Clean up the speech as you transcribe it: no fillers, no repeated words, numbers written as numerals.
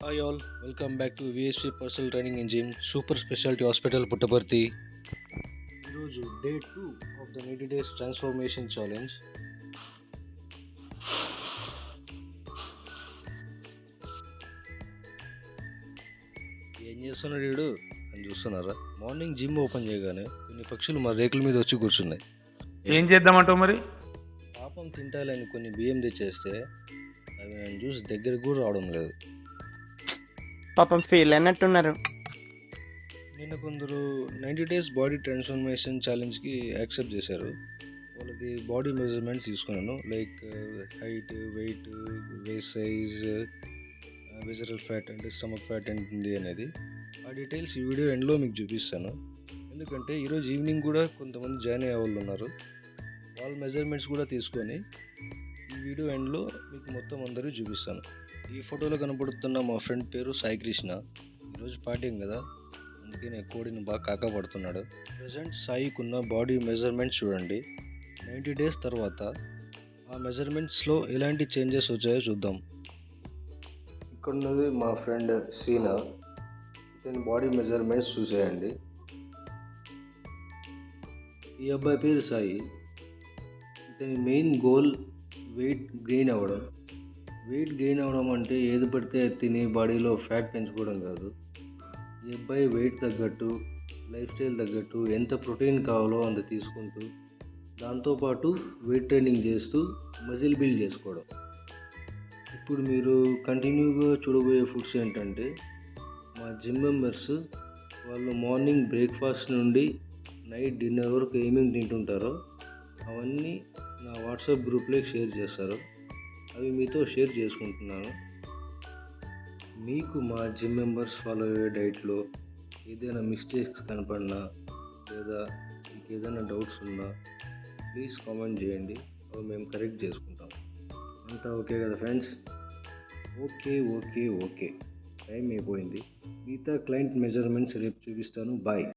Hi all, welcome back to VSP Personal Training Engine Super Specialty Hospital Puttaparthi. ఈరోజు day 2 of the 90 days transformation challenge. ఏం చేస్తున్నాడు వీడు అని చూస్తున్నారా? మార్నింగ్ జిమ్ ఓపెన్ చేయగానే కొన్ని పక్షులు మా రేకుల మీద వచ్చి కూర్చున్నాయి. ఏం చేద్దామంటావు మరి? పాపం తింటాలని కొన్ని బియ్యం తెచ్చేస్తే అవి నేను చూసి దగ్గరకు కూడా రావడం లేదు. పాపం ఫీల్ అయినట్టున్నారు. నిన్న కొందరు 90 డేస్ బాడీ ట్రాన్స్ఫర్మేషన్ ఛాలెంజ్కి యాక్సెప్ట్ చేశారు. వాళ్ళకి బాడీ మెజర్మెంట్స్ తీసుకున్నాను, like height, weight, waist size, visceral fat అంటే స్టమక్ ఫ్యాట్ ఎంత ఉంది అనేది. ఆ డీటెయిల్స్ ఈ వీడియో ఎండ్లో మీకు చూపిస్తాను. ఎందుకంటే ఈరోజు ఈవినింగ్ కూడా కొంతమంది జాయిన్ అయ్యే వాళ్ళు ఉన్నారు. వాళ్ళ మెజర్మెంట్స్ కూడా తీసుకొని ఈ వీడియో ఎండ్లో మీకు మొత్తం అందరూ చూపిస్తాను. ఈ ఫోటోలో కనపడుతున్న మా ఫ్రెండ్ పేరు సాయి కృష్ణ. ఈరోజు పార్టీ కదా, అందుకే నేను కోడిని బాగా కాకపడుతున్నాడు. ప్రజెంట్ సాయికున్న బాడీ మెజర్మెంట్స్ చూడండి. 90 డేస్ తర్వాత ఆ మెజర్మెంట్స్లో ఎలాంటి చేంజెస్ వచ్చాయో చూద్దాం. ఇక్కడ ఉన్నది మా ఫ్రెండ్ సీనా. ఇతని బాడీ మెజర్మెంట్స్ చూసేయండి. ఈ అబ్బాయి పేరు సాయి. ఇతని మెయిన్ గోల్ వెయిట్ గెయిన్ అవ్వడం. వెయిట్ గెయిన్ అవ్వడం అంటే ఏది పడితే తిని బాడీలో ఫ్యాట్ పెంచుకోవడం కాదు. ఈ అబ్బాయి వెయిట్ తగ్గట్టు, లైఫ్ స్టైల్ తగ్గట్టు ఎంత ప్రోటీన్ కావాలో అంత తీసుకుంటూ, దాంతోపాటు వెయిట్ ట్రైనింగ్ చేస్తూ మజిల్ బిల్డ్ చేసుకోవడం. ఇప్పుడు మీరు కంటిన్యూగా చూడబోయే ఫుడ్స్ ఏంటంటే, మా జిమ్ మెంబర్స్ వాళ్ళు మార్నింగ్ బ్రేక్ఫాస్ట్ నుండి నైట్ డిన్నర్ వరకు ఏమేమి తింటుంటారో అవన్నీ నా వాట్సాప్ గ్రూప్లోకి షేర్ చేస్తారు. అవి మీతో షేర్ చేసుకుంటున్నాను. మీకు మా జిమ్ మెంబర్స్ ఫాలో అయ్యే డైట్లో ఏదైనా మిస్టేక్స్ కనపడినా లేదా మీకు ఏదైనా డౌట్స్ ఉన్నా ప్లీజ్ కామెంట్ చేయండి, అవి మేము కరెక్ట్ చేసుకుంటాం. అంతా ఓకే కదా ఫ్రెండ్స్? ఓకే టైం అయిపోయింది. మిగతా క్లయింట్ మెజర్మెంట్స్ రేపు చూపిస్తాను. బాయ్.